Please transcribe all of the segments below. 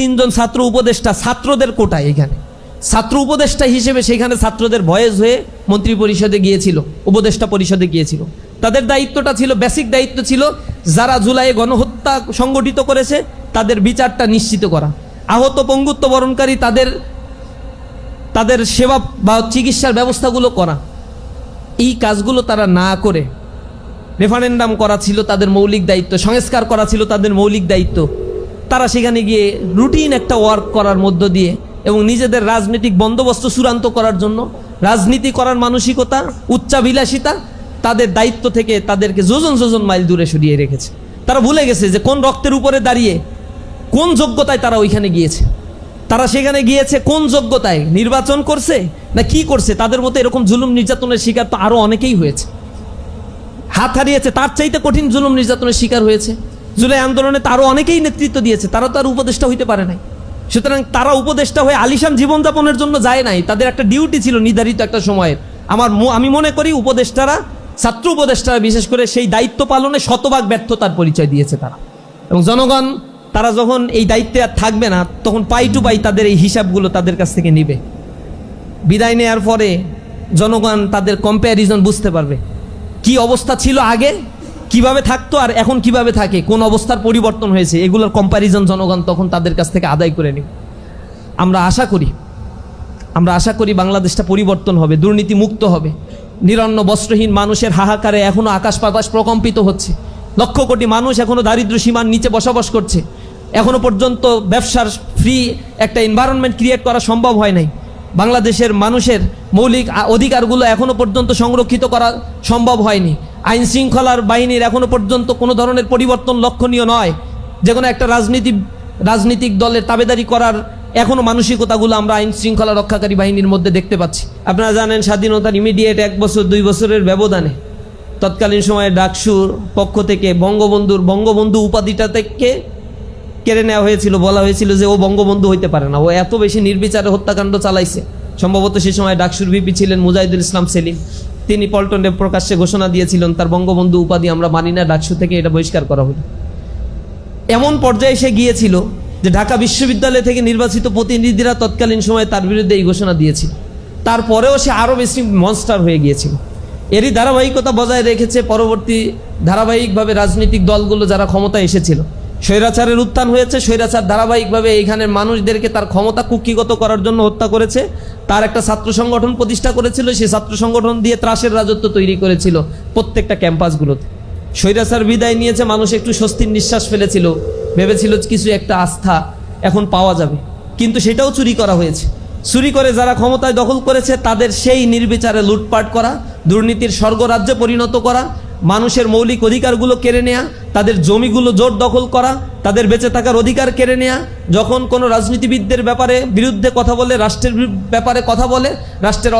3 জন ছাত্র উপদেষ্টা ছাত্রদের কোটায়, এখানে ছাত্র উপদেষ্টা হিসেবে সেখানে ছাত্রদের ভয়েস হয়ে মন্ত্রী পরিষদে গিয়েছিল, উপদেষ্টা পরিষদে গিয়েছিল। তাদের দায়িত্বটা ছিল, বেসিক দায়িত্ব ছিল যারা জুলাইয়ে গণহত্যা সংগঠিত করেছে তাদের বিচারটা নিশ্চিত করা, আহত পঙ্গুত্ব বরণকারী তাদের সেবা বা চিকিৎসার ব্যবস্থাগুলো করা। এই কাজগুলো তারা না করে রেফারেন্ডাম করা ছিল তাদের মৌলিক দায়িত্ব, সংস্কার করা ছিল তাদের মৌলিক দায়িত্ব। তারা সেখানে গিয়ে রুটিন একটা ওয়ার্ক করার মধ্য দিয়ে এবং নিজেদের রাজনৈতিক বন্দোবস্ত চূড়ান্ত করার জন্য রাজনীতি করার মানসিকতা, উচ্চাভিলাষিতা তাদের দায়িত্ব থেকে তাদেরকে যোজন যোজন মাইল দূরে সরিয়ে রেখেছে। তারা ভুলে গেছে যে কোন রক্তের উপরে দাঁড়িয়ে কোন যোগ্যতায় তারা ওইখানে গিয়েছে, তারা সেখানে গিয়েছে কোন যোগ্যতায়, নির্বাচন করছে না কি করছে। তাদের মতো এরকম জুলুম নির্যাতনের শিকার তো আরো অনেকেই হয়েছে, হাত হারিয়েছে, তার চাইতে কঠিন জুলুম নির্যাতনের শিকার হয়েছে। জুলাই আন্দোলনে তারও অনেকেই নেতৃত্ব দিয়েছে, তারা তো আর উপদেষ্টা হইতে পারে নাই। সুতরাং তারা উপদেষ্টা হয়ে আলিশান জীবনযাপনের জন্য যায় নাই, তাদের একটা ডিউটি ছিল নির্ধারিত একটা সময়ের। আমি মনে করি উপদেষ্টারা, ছাত্র উপদেষ্টারা বিশেষ করে সেই দায়িত্ব পালনে শতভাগ ব্যর্থতার পরিচয় দিয়েছে তারা। এবং জনগণ তারা যখন এই দায়িত্বে আর থাকবে না তখন পাই টু পাই তাদের এই হিসাবগুলো তাদের কাছ থেকে নিবে। বিদায় নেওয়ার পরে জনগণ তাদের কম্প্যারিজন বুঝতে পারবে, কি অবস্থা ছিল আগে, কিভাবে থাকতো আর এখন কিভাবে থাকে, কোন অবস্থার পরিবর্তন হয়েছে, এগুলোর কম্প্যারিজন জনগণ তখন তাদের কাছ থেকে আদায় করে নেবে। আমরা আশা করি বাংলাদেশটা পরিবর্তন হবে, দুর্নীতি মুক্ত হবে। নিরন্ন বস্ত্রহীন মানুষের হাহাকারে এখনো আকাশ বাতাস প্রকম্পিত হচ্ছে, লক্ষ কোটি মানুষ এখনো দারিদ্র সীমার নিচে বসবাস করছে। এখনো পর্যন্ত ব্যবসার ফ্রি একটা এনভায়রনমেন্ট ক্রিয়েট করা সম্ভব হয় নাই। বাংলাদেশের মানুষের মৌলিক অধিকারগুলো এখনো পর্যন্ত সংরক্ষিত করা সম্ভব হয়নি। আইন শৃঙ্খলার বাহিনীর এখনো পর্যন্ত কোনো ধরনের পরিবর্তন লক্ষণীয় নয়। যে কোনো একটা রাজনৈতিক দলের তাবেদারি করার এখনো মানসিকতাগুলো আমরা আইন শৃঙ্খলা রক্ষাকারী বাহিনীর মধ্যে দেখতে পাচ্ছি। আপনারা জানেন স্বাধীনতার ইমিডিয়েট 1 বছর 2 বছরের ব্যবধানে তৎকালীন সময়ে ডাকসুর পক্ষ থেকে বঙ্গবন্ধু উপাধিটা থেকে কেড়ে নেওয়া হয়েছিল। বলা হয়েছিল যে ও বঙ্গবন্ধু হইতে পারে না, ও এত বেশি নির্বিচারে হত্যাকাণ্ড চালাইছে। সম্ভবত সে সময় ডাকসুর ভিপি ছিলেন মুজাহিদুল ইসলাম সেলিম, তিনি পল্টনে প্রকাশ্যে ঘোষণা দিয়েছিলেন তার বঙ্গবন্ধু উপাধি আমরা মানি না, ডাকসু থেকে এটা বহিষ্কার করা হলো। এমন পর্যায়ে সে গিয়েছিল যে ঢাকা বিশ্ববিদ্যালয় থেকে নির্বাচিত প্রতিনিধিরা তৎকালীন সময়ে তার বিরুদ্ধে এই ঘোষণা দিয়েছিল। তারপরেও সে আরও বেশি মনস্টার হয়ে গিয়েছিল। এরই ধারাবাহিকতা বজায় রেখেছে পরবর্তী ধারাবাহিকভাবে রাজনৈতিক দলগুলো যারা ক্ষমতায় এসেছিল। স্বৈরাচারের উত্থান হয়েছে, স্বৈরাচার ধারাবাহিকভাবে এইখানের মানুষদেরকে তার ক্ষমতা কুক্ষিগত করার জন্য হত্যা করেছে। তার একটা ছাত্র সংগঠন প্রতিষ্ঠা করেছিল, সেই ছাত্র সংগঠন দিয়ে ত্রাসের রাজত্ব তৈরি করেছিল প্রত্যেকটা ক্যাম্পাসগুলোতে। স্বৈরাচার বিদায় নিয়েছে, মানুষ একটু স্বস্তির নিঃশ্বাস ফেলেছিল, ভেবেছিল কিছু একটা আস্থা এখন পাওয়া যাবে, কিন্তু সেটাও চুরি করা হয়েছে। চুরি করে যারা ক্ষমতায় দখল করেছে তাদের সেই নির্বিচারে লুটপাট করা, দুর্নীতির স্বর্গরাজ্যে পরিণত করা, মানুষের মৌলিক অধিকারগুলো কেড়ে নেয়া, তাদের জমিগুলো জোর দখল করা, তাদের বেঁচে থাকার অধিকার কেড়ে নেয়া। যখন কোনো রাজনীতিবিদদের বিরুদ্ধে কথা বলে, রাষ্ট্রের ব্যাপারে কথা বলে, রাষ্ট্রের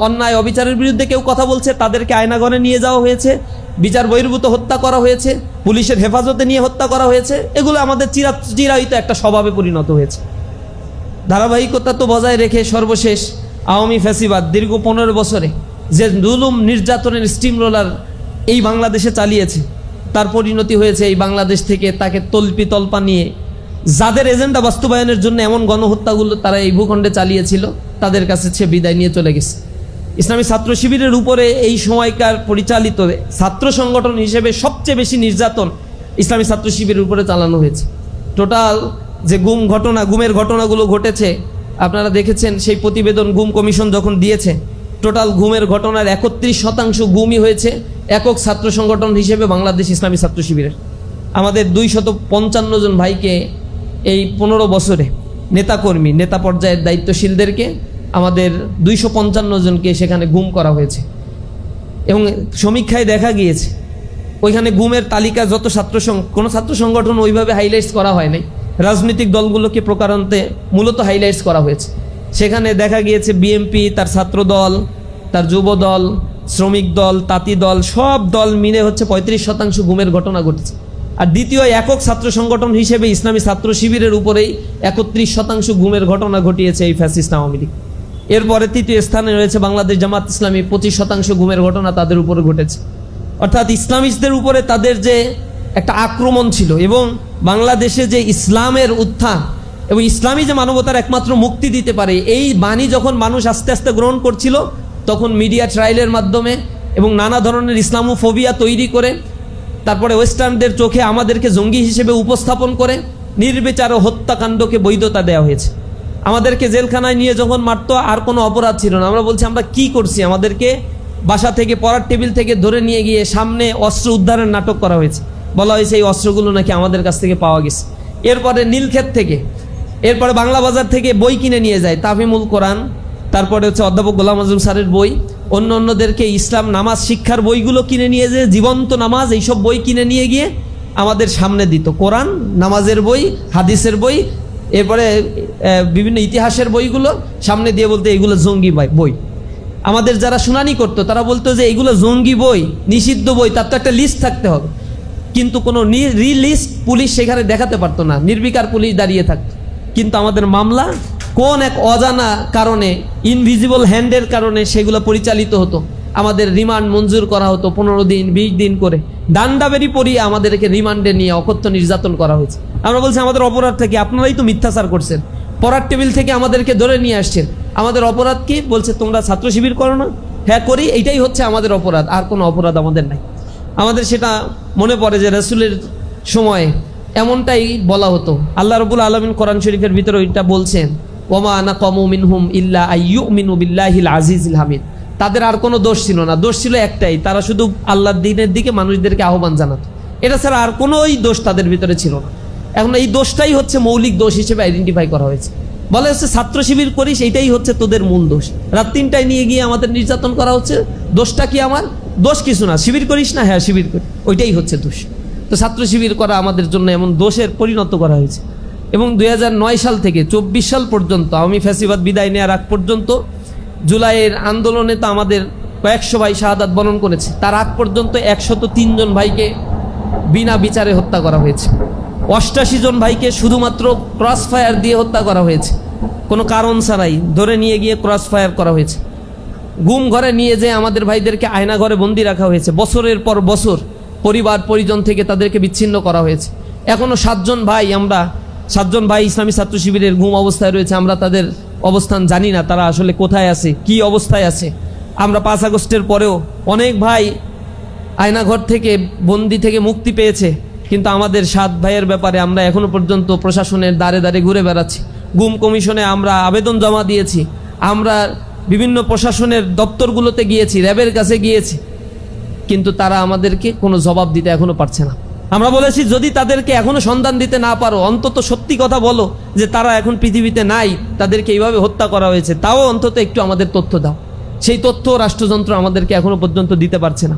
অন্যায় অবিচারের বিরুদ্ধে কেউ কথা বলছে, তাদেরকে আয়নাঘরে নিয়ে যাওয়া হয়েছে, বিচার বহির্ভূত হত্যা করা হয়েছে, পুলিশের হেফাজতে নিয়ে হত্যা করা হয়েছে। এগুলো আমাদের চিরায়িত একটা স্বভাবে পরিণত হয়েছে। ধারাবাহিকতা তো বজায় রেখে সর্বশেষ আওয়ামী ফ্যাসিবাদ দীর্ঘ 15 বছরে যে জুলুম নির্যাতনের স্টিম রোলার এই বাংলাদেশে চালিয়েছে, তার পরিণতি হয়েছে এই বাংলাদেশ থেকে তাকে তল্পা নিয়ে যাদের এজেন্ডা বাস্তবায়নের জন্য এমন গণহত্যাগুলো তারা এই ভূখণ্ডে চালিয়েছিল, তাদের কাছে সে বিদায় নিয়ে চলে গেছে। ইসলামী ছাত্র শিবিরের উপরে এই সময়কার পরিচালিত ছাত্র সংগঠন হিসেবে সবচেয়ে বেশি নির্যাতন ইসলামী ছাত্র শিবিরের উপরে চালানো হয়েছে। টোটাল যে গুমের ঘটনাগুলো ঘটেছে আপনারা দেখেছেন, সেই প্রতিবেদন গুম কমিশন যখন দিয়েছে, টোটাল গুমের ঘটনার 31% গুমই হয়েছে একক ছাত্র সংগঠন হিসেবে বাংলাদেশ ইসলামী ছাত্র শিবিরের। আমাদের 255 জন ভাইকে এই 15 বছরে নেতা পর্যায়ের দায়িত্বশীলদেরকে আমাদের 255 জনকে সেখানে গুম করা হয়েছে। এবং সমীক্ষায় দেখা গিয়েছে ওইখানে গুমের তালিকা যত কোনো ছাত্র সংগঠন ওইভাবে হাইলাইটস করা হয় নাই, রাজনৈতিক দলগুলোকে প্রকারান্তে মূলত হাইলাইটস করা হয়েছে। সেখানে দেখা গিয়েছে বিএনপি, তার ছাত্র দল, তার যুব দল, শ্রমিক দল, তাঁতি দল, সব দল মিলে 35% গুমের ঘটনা ঘটেছে। আর দ্বিতীয় একক ছাত্র সংগঠন হিসেবে ইসলামী ছাত্র শিবিরের উপরেই 31% গুমের ঘটনা ঘটিয়েছে এই ফ্যাসিস্ট আওয়ামী লীগ। এরপরে তৃতীয় স্থানে রয়েছে বাংলাদেশ জামাত ইসলামী, 25% গুমের ঘটনা তাদের উপরে ঘটেছে। অর্থাৎ ইসলামিস্টদের উপরে তাদের যে একটা আক্রমণ ছিল এবং বাংলাদেশে যে ইসলামের উত্থান এবং ইসলামী যে মানবতার একমাত্র মুক্তি দিতে পারে, এই বাণী যখন মানুষ আস্তে আস্তে গ্রহণ করছিল, তখন মিডিয়া ট্রায়ালের মাধ্যমে এবং নানা ধরনের ইসলামোফোবিয়া তৈরি করে, তারপরে ওয়েস্টার্নদের চোখে আমাদেরকে জঙ্গি হিসেবে উপস্থাপন করে নির্বিচার হত্যাকাণ্ডকে বৈধতা দেওয়া হয়েছে। আমাদেরকে জেলখানায় নিয়ে যখন মারতো, আর কোনো অপরাধ ছিল না। আমরা বলছি আমরা কি করছি? আমাদেরকে বাসা থেকে, পড়ার টেবিল থেকে ধরে নিয়ে গিয়ে সামনে অস্ত্র উদ্ধারের নাটক করা হয়েছে। বলা হয়েছে এই অস্ত্রগুলো নাকি আমাদের কাছ থেকে পাওয়া গেছে। এরপরে নীলক্ষেত থেকে, এরপরে বাংলা বাজার থেকে বই কিনে নিয়ে যায়, তাফিমুল কোরআন, তারপরে হচ্ছে অধ্যাপক গোলাম আজম স্যারের বই, অন্যদেরকে ইসলাম নামাজ শিক্ষার বইগুলো কিনে নিয়ে যে, জীবন্ত নামাজ, এইসব বই কিনে নিয়ে গিয়ে আমাদের সামনে দিত। কোরআন, নামাজের বই, হাদিসের বই, এরপরে বিভিন্ন ইতিহাসের বইগুলো সামনে দিয়ে বলতে এগুলো জঙ্গি বই। আমাদের যারা শুনানি করতো তারা বলতো যে এইগুলো জঙ্গি বই, নিষিদ্ধ বই, তার তো একটা লিস্ট থাকতে হবে। কিন্তু কোনো লিস্ট পুলিশ সেখানে দেখাতে পারতো না, নির্বিকার পুলিশ দাঁড়িয়ে থাকতো। কিন্তু আমাদের মামলা কোন এক অজানা কারণে, ইনভিজিবল হ্যান্ডের কারণে সেগুলো পরিচালিত হতো। আমাদের রিমান্ড মঞ্জুর করা হতো 15 দিন 20 দিন করে, ডান্ডাবেরি পরিয়ে আমাদেরকে রিমান্ডে নিয়ে অকথ্য নির্যাতন করা হয়েছে। আমরা বলছি আমাদের অপরাধ থেকে, আপনারাই তো মিথ্যাচার করছেন, পড়ার টেবিল থেকে আমাদেরকে ধরে নিয়ে আসছেন, আমাদের অপরাধ কি? বলছে তোমরা ছাত্র শিবির করো না? হ্যাঁ করি, এইটাই হচ্ছে আমাদের অপরাধ, আর কোনো অপরাধ আমাদের নাই। আমাদের সেটা মনে পড়ে যে রাসূলের সময় এমনটাই বলা হতো। আল্লাহ রাব্বুল আলামিন কোরআন শরীফের ভিতরে এটা বলছেন, ওমা নাকামু মিনহুম ইল্লা আইয়ুমিনু বিল্লাহিল আজিজিল হামিদ। তাদের আর কোনো দোষ ছিল না, দোষ ছিল একটাই, তারা শুধু আল্লাহর দ্বীনের দিকে মানুষদেরকে আহ্বান জানাতো। এটা ছাড়া আর কোনোই দোষ তাদের ভিতরে ছিল না। এখন এই দোষটাই হচ্ছে মৌলিক দোষ হিসেবে আইডেন্টিফাই করা হয়েছে। বলা হচ্ছে ছাত্র শিবির করিস, এইটাই হচ্ছে তোদের মূল দোষ। রাত 3টায় নিয়ে গিয়ে আমাদের নির্যাতন করা হচ্ছে। দোষটা কি আমার? দোষ কিছু না। শিবির করিস না? হ্যাঁ শিবির করি, ওইটাই হচ্ছে দোষ। তো ছাত্র শিবির করা আমাদের জন্য এমন দোষের পরিণত করা হয়েছে। এবং 2009 সাল থেকে 24 সাল পর্যন্ত, আওয়ামী ফ্যাসিবাদ বিদায় নেওয়ার আগ পর্যন্ত, জুলাইয়ের আন্দোলনে তো আমাদের কয়েকশো ভাই শাহাদাত বরণ করেছে। তার আগ পর্যন্ত 103 জন ভাইকে বিনা বিচারে হত্যা করা হয়েছে। 88 জন ভাইকে শুধুমাত্র ক্রস ফায়ার দিয়ে হত্যা করা হয়েছে, কোনো কারণ ছাড়াই ধরে নিয়ে গিয়ে ক্রস ফায়ার করা হয়েছে। গুম ঘরে নিয়ে যেয়ে আমাদের ভাইদেরকে আয়না ঘরে বন্দি রাখা হয়েছে। বছরের পর বছর পরিবার পরিজন থেকে তাদেরকে বিচ্ছিন্ন করা হয়েছে। এখনও 7 জন ভাই, আমরা 7 জন ভাই ইসলামী ছাত্র শিবিরের গুম অবস্থায় রয়েছে। আমরা তাদের অবস্থান জানি না, তারা আসলে কোথায় আছে, কি অবস্থায় আছে। আমরা 5 আগস্টের পরেও অনেক ভাই আয়নাঘর থেকে, বন্দি থেকে মুক্তি পেয়েছে, কিন্তু আমাদের 7 ভাইয়ের ব্যাপারে আমরা এখনো পর্যন্ত প্রশাসনের দ্বারে দ্বারে ঘুরে বেড়াচ্ছি। গুম কমিশনে আমরা আবেদন জমা দিয়েছি, আমরা বিভিন্ন প্রশাসনের দপ্তরগুলোতে গিয়েছি, র্যাবের কাছে গিয়েছি, কিন্তু তারা আমাদেরকে কোনো জবাব দিতে এখনো পারছে না। আমরা বলেছি যদি তাদেরকে এখনো সন্ধান দিতে না পারো, অন্তত সত্যি কথা বলো যে তারা এখন পৃথিবীতে নাই, তাদেরকে এইভাবে হত্যা করা হয়েছে, তাও অন্তত একটু আমাদের তথ্য দাও। সেই তথ্য রাষ্ট্রযন্ত্র আমাদেরকে এখনো পর্যন্ত দিতে পারছে না।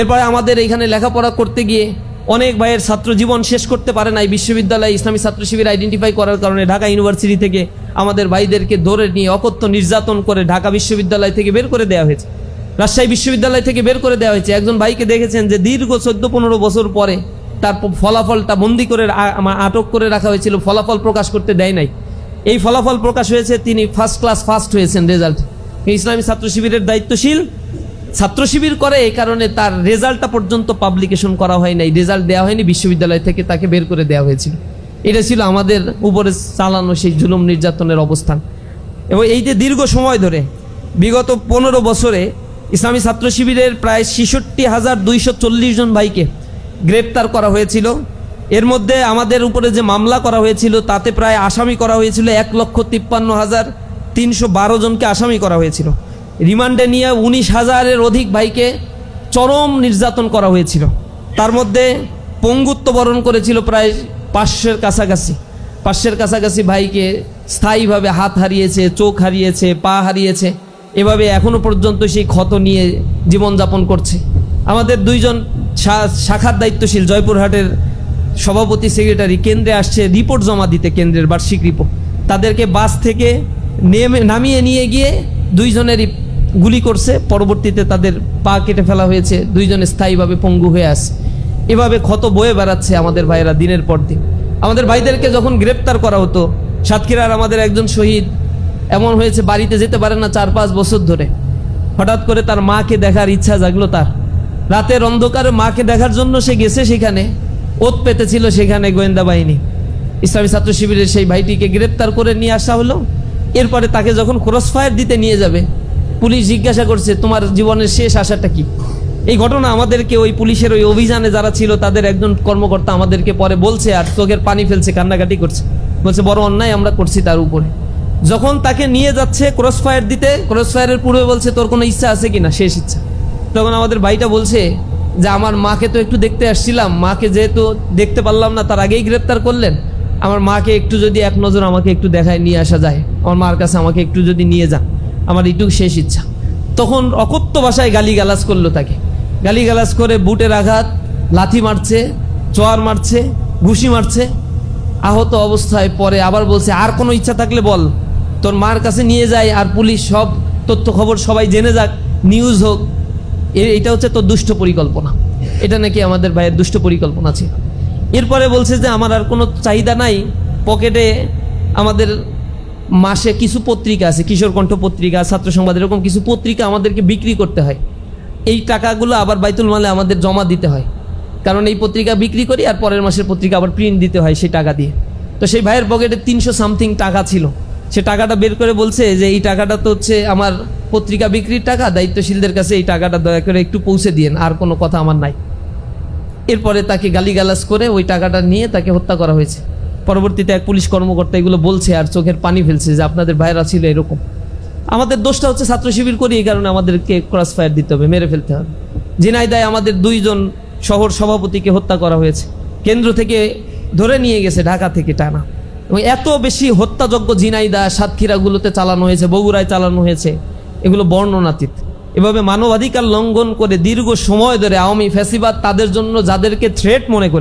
এরপরে আমাদের এখানে লেখাপড়া করতে গিয়ে অনেক ভাইয়ের ছাত্র জীবন শেষ করতে পারে নাই। বিশ্ববিদ্যালয়ে ইসলামী ছাত্র শিবির আইডেন্টিফাই করার কারণে ঢাকা ইউনিভার্সিটি থেকে আমাদের ভাইদেরকে ধরে নিয়ে অকথ্য নির্যাতন করে ঢাকা বিশ্ববিদ্যালয় থেকে বের করে দেওয়া হয়েছে, রাজশাহী বিশ্ববিদ্যালয় থেকে বের করে দেওয়া হয়েছে। একজন ভাইকে দেখেছেন যে দীর্ঘ 14-15 বছর পরে তার ফলাফলটা বন্দি করে আটক করে রাখা হয়েছিল, ফলাফল প্রকাশ করতে দেয় নাই। এই ফলাফল প্রকাশ হয়েছে, তিনি ফার্স্ট ক্লাস ফার্স্ট হয়েছেন রেজাল্ট। ইসলামী ছাত্র শিবিরের দায়িত্বশীল ছাত্র শিবির করে, এই কারণে তার রেজাল্টটা পর্যন্ত পাবলিকেশন করা হয় নাই, রেজাল্ট দেওয়া হয়নি, বিশ্ববিদ্যালয় থেকে তাকে বের করে দেওয়া হয়েছিল। এটা ছিল আমাদের উপরে চালানো সেই জুলুম নির্যাতনের অবস্থান। এবং এই যে দীর্ঘ সময় ধরে বিগত 15 বছরে ইসলামী ছাত্র শিবিরের প্রায় 66,240 জন ভাইকে গ্রেপ্তার করা হয়েছিল। এর মধ্যে আমাদের উপরে যে মামলা করা হয়েছিল তাতে প্রায় আসামি করা হয়েছিল 1,53,312 জনকে আসামি করা হয়েছিল। রিমান্ডে নিয়ে 19,000-এর অধিক ভাইকে চরম নির্যাতন করা হয়েছিল। তার মধ্যে পঙ্গুত্ব বরণ করেছিল প্রায় 500-এর কাছাকাছি ভাইকে স্থায়ীভাবে হাত হারিয়েছে, চোখ হারিয়েছে, পা হারিয়েছে। এভাবে এখনো পর্যন্ত সেই ক্ষত নিয়ে জীবনযাপন করছে। আমাদের 2 জন শাখার দায়িত্বশীল, জয়পুরহাটের সভাপতি সেক্রেটারি কেন্দ্রে আসছে রিপোর্ট জমা দিতে, কেন্দ্রের বার্ষিক রিপোর্ট। তাদেরকে বাস থেকে নামিয়ে নিয়ে গিয়ে 2 জনেরই গুলি করছে, পরবর্তীতে তাদের পা কেটে ফেলা হয়েছে, 2 জনে স্থায়ীভাবে পঙ্গু হয়ে আসে। এভাবে ক্ষত বয়ে বেড়াচ্ছে আমাদের ভাইয়েরা দিনের পর দিন। আমাদের ভাইদেরকে যখন গ্রেপ্তার করা হতো, সাতক্ষীরার আমাদের একজন শহীদ এমন হয়েছে বাড়িতে যেতে পারে না 4-5 বছর ধরে। হঠাৎ করে তার মাকে দেখার ইচ্ছা জাগলো তার। রাতের অন্ধকারে মাকে দেখার জন্য সে গেছে, সেখানে ওত পেতেছিল সেখানে গোয়েন্দা বাহিনী। ইসলামী ছাত্র শিবিরের সেই ভাইটিকে গ্রেপ্তার করে নিয়ে আসা হলো। এরপরে তাকে যখন ক্রস ফায়ার দিতে নিয়ে যাবে, পুলিশ জিজ্ঞাসা করছে তোমার জীবনের শেষ আশাটা কি। এই ঘটনা আমাদেরকে ওই পুলিশের ওই অভিযানে যারা ছিল তাদের একজন কর্মকর্তা আমাদেরকে পরে বলছে, আর চোখের পানি ফেলছে, কান্নাকাটি করছে, বলছে বড় অন্যায় আমরা করছি তার উপরে। যখন তাকে নিয়ে যাচ্ছে ক্রস ফায়ার দিতে, ক্রস ফায়ারের পূর্বে বলছে তোর কোনো ইচ্ছা আছে কিনা, শেষ ইচ্ছা। তখন আমাদের ভাইটা বলছে যে আমার মাকে তো একটু দেখতে আসছিলাম, মাকে যেহেতু দেখতে পারলাম না, তার আগেই গ্রেপ্তার করলেন, আমার মাকে একটু যদি এক নজর আমাকে একটু দেখায় নিয়ে আসা যায়, আমার মার কাছে আমাকে একটু যদি নিয়ে যান, আমার এইটুকু শেষ ইচ্ছা। তখন অকথ্য ভাষায় গালিগালাজ করলো তাকে, গালিগালাজ করে বুটের আঘাত, লাথি মারছে, চোয়ার মারছে, ঘুষি মারছে। আহত অবস্থায় পরে আবার বলছে আর কোনো ইচ্ছা থাকলে বল, তোর মার কাছে নিয়ে যায়, আর পুলিশ সব তথ্য খবর সবাই জেনে যাক, নিউজ হোক। এটা হচ্ছে তোর দুষ্ট পরিকল্পনা। এটা নাকি আমাদের ভাইয়ের দুষ্ট পরিকল্পনা ছিল। এরপরে বলছে যে আমার আর কোনো চাহিদা নাই, পকেটে আমাদের মাসে কিছু পত্রিকা আছে, কিশোর কণ্ঠ পত্রিকা, ছাত্র সংবাদ, এরকম কিছু পত্রিকা আমাদেরকে বিক্রি করতে হয়। এই টাকাগুলো আবার বাইতুল মালে আমাদের জমা দিতে হয়, কারণ এই পত্রিকা বিক্রি করি আর পরের মাসের পত্রিকা আবার প্রিন্ট দিতে হয় সেই টাকা দিয়ে। তো সেই ভাইয়ের পকেটে 300 সামথিং টাকা ছিল। সে টাকাটা বের করে বলছে যে এই টাকাটা তো হচ্ছে আমার পত্রিকা বিক্রির টাকা, দায়িত্বশীলদের কাছে এই টাকাটা দয়া করে একটু পৌঁছে দিয়েন, আর কোনো কথা আমার নাই। এরপরে তাকে গালিগালাজ করে ওই টাকাটা নিয়ে তাকে হত্যা করা হয়েছে। পরবর্তীতে এক পুলিশ কর্মকর্তা এগুলো বলছে আর চোখের পানি ফেলছে যে আপনাদের ভাইরা ছিল এরকম। আমাদের দোষটা হচ্ছে ছাত্র শিবির করি, এই কারণে আমাদেরকে ক্রস ফায়ার দিতে হবে, মেরে ফেলতে হবে। ঝিনাইদহে আমাদের 2 জন শহর সভাপতিকে হত্যা করা হয়েছে, কেন্দ্র থেকে ধরে নিয়ে গেছে ঢাকা থেকে টানা। এবং এত বেশি হত্যাযজ্ঞ ঝিনাইদহ সাতক্ষীরাগুলোতে চালানো হয়েছে, বগুড়ায় চালানো হয়েছে, এগুলো বর্ণনাতীত। এভাবে মানবাধিকার লঙ্ঘন করে দীর্ঘ সময় ধরে আওয়ামী ফ্যাসিবাদ তাদের জন্য যাদেরকে থ্রেট মনে করে